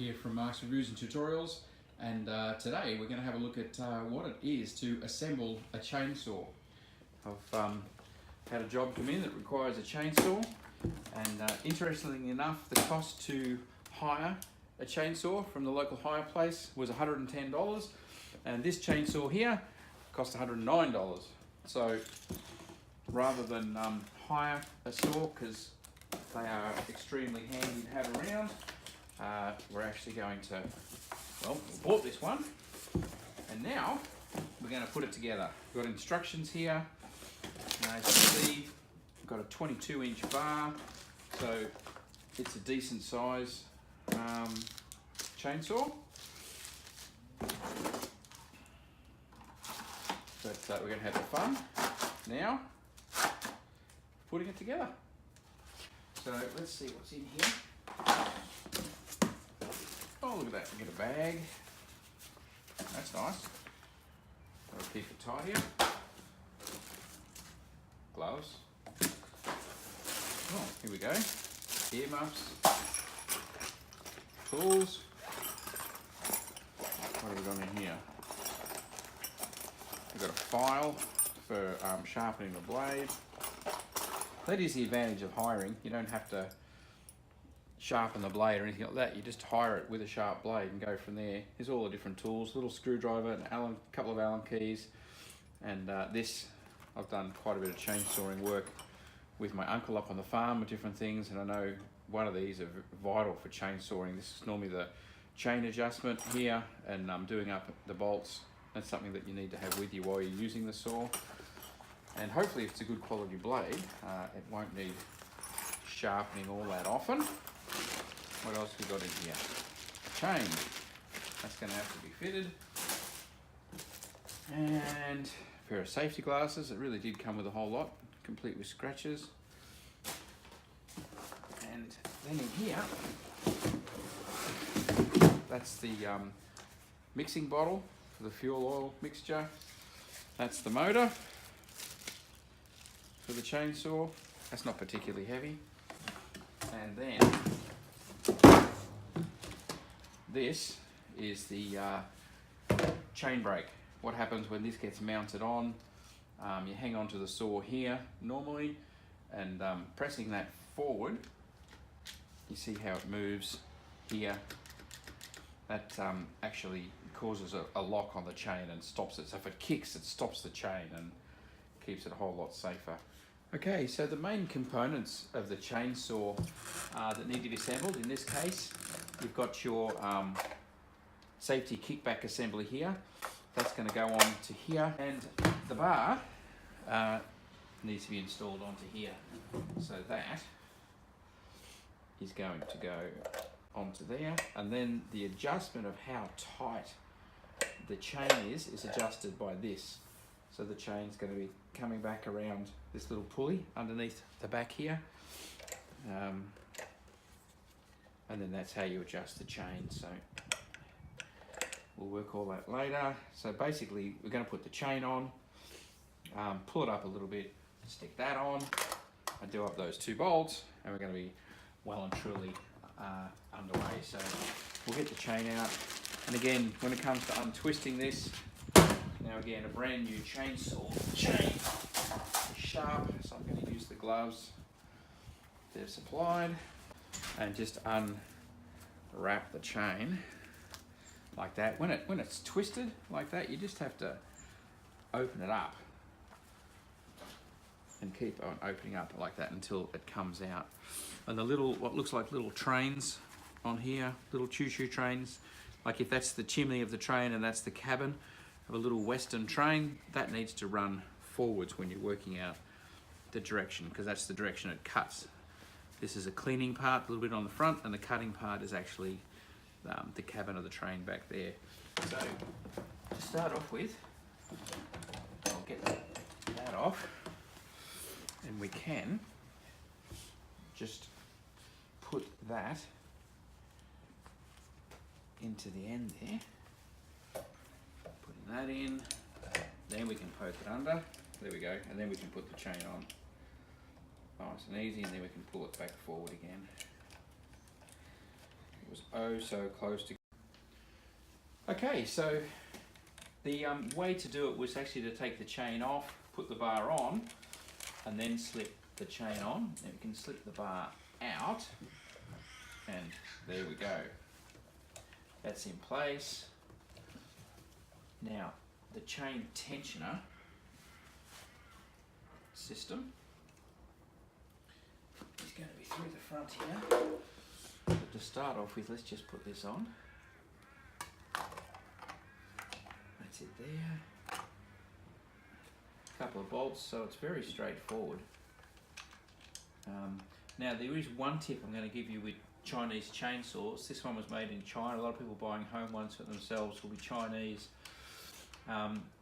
here from Mark's Reviews and Tutorials, and today we're going to have a look at what it is to assemble a chainsaw. I've had a job come in that requires a chainsaw, and interestingly enough, the cost to hire a chainsaw from the local hire place was $110, and this chainsaw here cost $109. So rather than hire a saw, because they are extremely handy to have around, we're actually going to, well, we bought this one, and now we're going to put it together. We've got instructions here. As you can see, we've got a 22-inch bar, so it's a decent size chainsaw. But we're going to have the fun now putting it together. So let's see what's in here. Oh, look at that, we get a bag. That's nice. Got to keep it tight here. Gloves. Oh, here we go. Earmuffs. Tools. What have we got in here? We've got a file for sharpening the blade. That is the advantage of hiring. You don't have to sharpen the blade or anything like that. You just hire it with a sharp blade and go from there. Here's all the different tools, little screwdriver, a couple of Allen keys, and this, I've done quite a bit of chainsawing work with my uncle up on the farm with different things, and I know one of these are vital for chainsawing. This is normally the chain adjustment here, and doing up the bolts. That's something that you need to have with you while you're using the saw. And hopefully if it's a good quality blade, it won't need sharpening all that often. What else we got in here? A chain. That's going to have to be fitted. And a pair of safety glasses. It really did come with a whole lot, complete with scratches. And then in here, that's the mixing bottle for the fuel oil mixture. That's the motor for the chainsaw. That's not particularly heavy. And then this is the chain brake. What happens when this gets mounted on, you hang on to the saw here normally, and pressing that forward, you see how it moves here. That actually causes a lock on the chain and stops it. So if it kicks, it stops the chain and keeps it a whole lot safer. Okay, so the main components of the chainsaw that need to be assembled, in this case, you've got your safety kickback assembly here. That's going to go on to here, and the bar needs to be installed onto here. So that is going to go onto there, and then the adjustment of how tight the chain is adjusted by this. So the chain's going to be coming back around this little pulley underneath the back here, and then that's how you adjust the chain. So we'll work all that later. So basically we're going to put the chain on, pull it up a little bit, stick that on, and do up those two bolts, and we're going to be well and truly underway. So we'll get the chain out, and again, when it comes to untwisting this, now again, a brand new chainsaw chain is sharp, so I'm going to use the gloves they've supplied and just unwrap the chain like that. When it's twisted like that, you just have to open it up and keep on opening up like that until it comes out. And the little, what looks like little trains on here, little choo-choo trains, like if that's the chimney of the train and that's the cabin of a little western train, that needs to run forwards when you're working out the direction, because that's the direction it cuts. This is a cleaning part, a little bit on the front, and the cutting part is actually the cabin of the train back there. So to start off with, I'll get that off, and we can just put that into the end there. Putting that in, then we can poke it under. There we go, and then we can put the chain on. Nice and easy, and then we can pull it back forward again. was oh so close to. Okay, so the way to do it was actually to take the chain off, put the bar on, and then slip the chain on. And you can slip the bar out, and there we go. That's in place. Now, the chain tensioner system is going to be through the front here. But to start off with, let's just put this on. That's it there. A couple of bolts, so it's very straightforward. Now there is one tip I'm going to give you with Chinese chainsaws. This one was made in China. A lot of people buying home ones for themselves will be Chinese.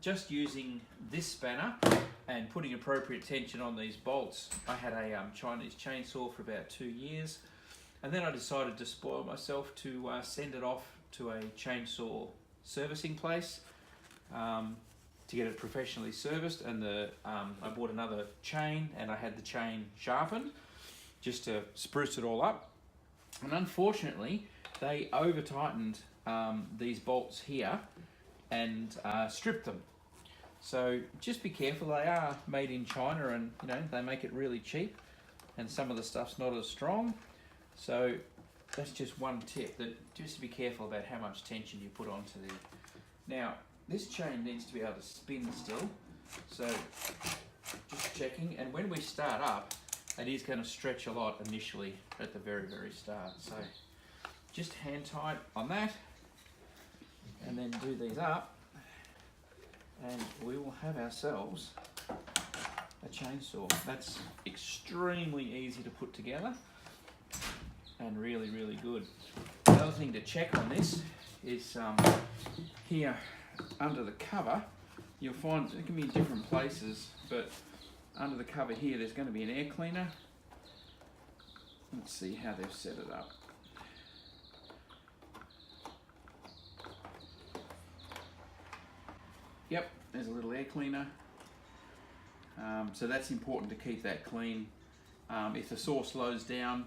Just using this spanner and putting appropriate tension on these bolts. I had a Chinese chainsaw for about 2 years, and then I decided to spoil myself to send it off to a chainsaw servicing place to get it professionally serviced. And I bought another chain, and I had the chain sharpened just to spruce it all up. And unfortunately, they over tightened these bolts here and stripped them. So just be careful. They are made in China, and you know they make it really cheap, and some of the stuff's not as strong. So that's just one tip, that just be careful about how much tension you put onto the. Now this chain needs to be able to spin still, so just checking. And when we start up, it is going to stretch a lot initially at the very start. So just hand tight on that, and then do these up, and we will have ourselves a chainsaw. That's extremely easy to put together and really good. The other thing to check on this is here under the cover, you'll find it can be in different places, but under the cover here there's going to be an air cleaner. Let's see how they've set it up. Yep, there's a little air cleaner. So that's important to keep that clean. If the saw slows down,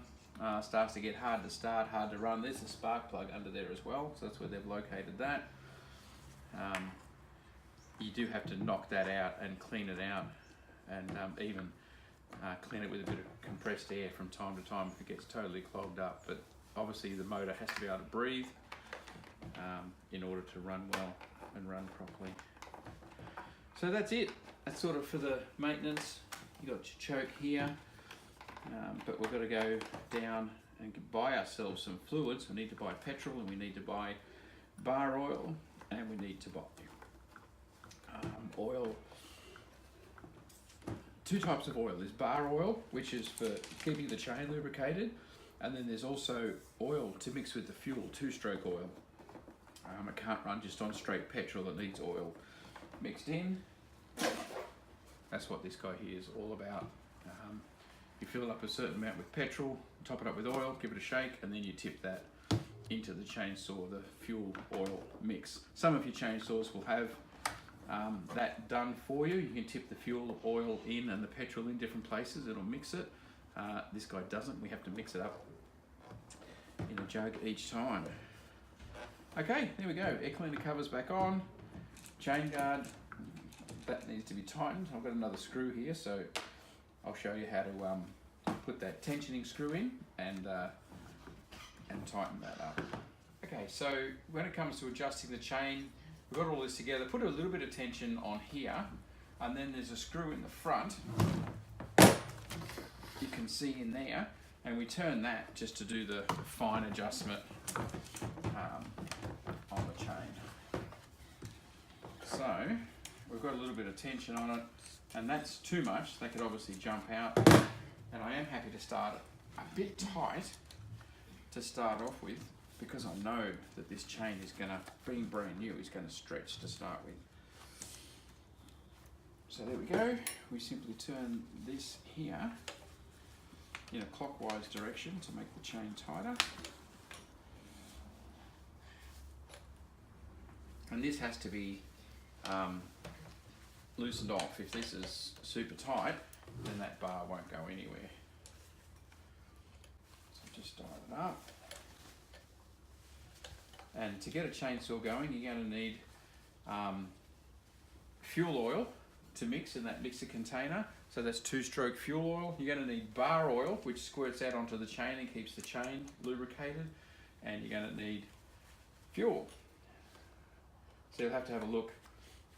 starts to get hard to start, hard to run, there's a spark plug under there as well, so that's where they've located that. You do have to knock that out and clean it out, and even clean it with a bit of compressed air from time to time if it gets totally clogged up. But obviously the motor has to be able to breathe in order to run well and run properly. So that's it. That's sort of for the maintenance. You've got your choke here, but we've got to go down and buy ourselves some fluids. We need to buy petrol, and we need to buy bar oil, and we need to buy oil. Two types of oil. There's bar oil, which is for keeping the chain lubricated, and then there's also oil to mix with the fuel, two-stroke oil. It can't run just on straight petrol, it needs oil mixed in. That's what this guy here is all about. You fill it up a certain amount with petrol, top it up with oil, give it a shake, and then you tip that into the chainsaw, the fuel oil mix. Some of your chainsaws will have that done for you. You can tip the fuel oil in and the petrol in different places, it'll mix it. This guy doesn't, we have to mix it up in a jug each time. Okay, there we go. Air cleaner cover's back on. Chain guard, that needs to be tightened. I've got another screw here, so I'll show you how to put that tensioning screw in and tighten that up. Okay, so when it comes to adjusting the chain, we've got all this together. Put a little bit of tension on here, and then there's a screw in the front. You can see in there, and we turn that just to do the fine adjustment on the chain. So we've got a little bit of tension on it, and that's too much. They could obviously jump out, and I am happy to start it a bit tight to start off with, because I know that this chain is going to, being brand new, is going to stretch to start with. So there we go. We simply turn this here in a clockwise direction to make the chain tighter. And this has to be loosened off. If this is super tight, then that bar won't go anywhere. So just tighten it up. And to get a chainsaw going, you're going to need fuel oil to mix in that mixer container. So that's 2-stroke fuel oil. You're going to need bar oil, which squirts out onto the chain and keeps the chain lubricated. And you're going to need fuel. So you'll have to have a look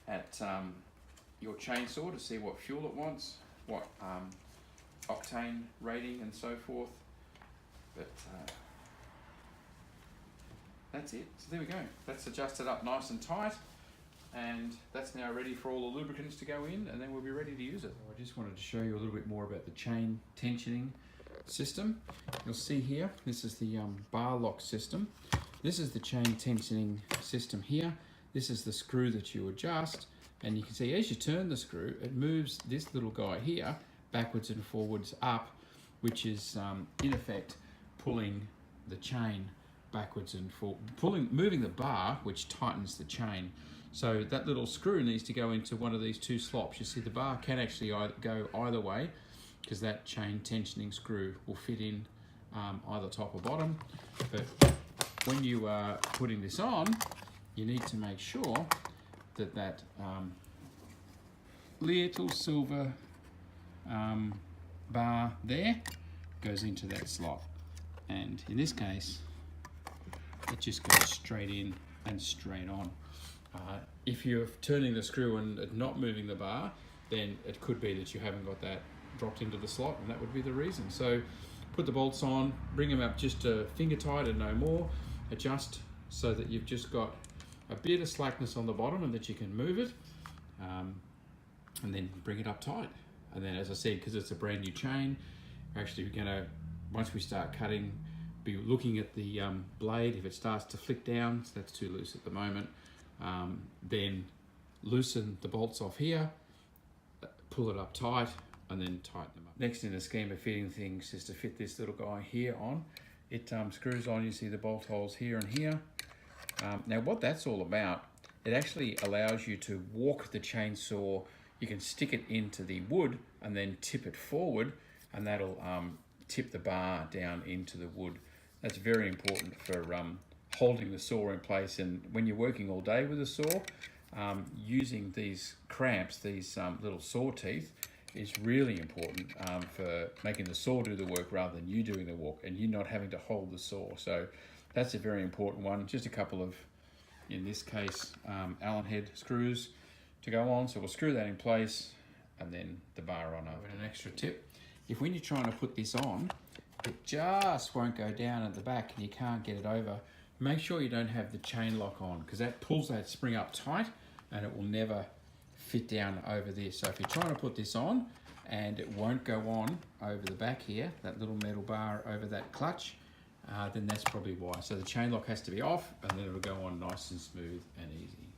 at your chainsaw to see what fuel it wants, what octane rating and so forth. But that's it. So there we go. That's adjusted up nice and tight. And that's now ready for all the lubricants to go in, and then we'll be ready to use it. I just wanted to show you a little bit more about the chain tensioning system. You'll see here, this is the bar lock system. This is the chain tensioning system here. This is the screw that you adjust, and you can see as you turn the screw, it moves this little guy here backwards and forwards up, which is in effect pulling the chain backwards and forward, moving the bar, which tightens the chain. So that little screw needs to go into one of these 2 slots. You see the bar can actually go either way, because that chain tensioning screw will fit in either top or bottom. But when you are putting this on, you need to make sure that that little silver bar there goes into that slot. And in this case, it just goes straight in and straight on. If you're turning the screw and not moving the bar, then it could be that you haven't got that dropped into the slot, and that would be the reason. So put the bolts on, bring them up just finger tight and no more, adjust so that you've just got a bit of slackness on the bottom and that you can move it, and then bring it up tight. And then, as I said, because it's a brand new chain, we're actually going to, once we start cutting, be looking at the blade. If it starts to flick down, so that's too loose at the moment, then loosen the bolts off here, pull it up tight, and then tighten them up. Next in the scheme of fitting things is to fit this little guy here on. It screws on, you see the bolt holes here and here. Now what that's all about, it actually allows you to walk the chainsaw. You can stick it into the wood and then tip it forward, and that'll tip the bar down into the wood. That's very important for holding the saw in place, and when you're working all day with a saw, using these cramps, these little saw teeth, is really important for making the saw do the work rather than you doing the work and you not having to hold the saw. So that's a very important one. Just a couple of, in this case, Allen head screws to go on. So we'll screw that in place and then the bar on over. An extra tip, if when you're trying to put this on, it just won't go down at the back and you can't get it over, make sure you don't have the chain lock on, because that pulls that spring up tight and it will never fit down over this. So if you're trying to put this on and it won't go on over the back here, that little metal bar over that clutch, then that's probably why. So the chain lock has to be off, and then it'll go on nice and smooth and easy.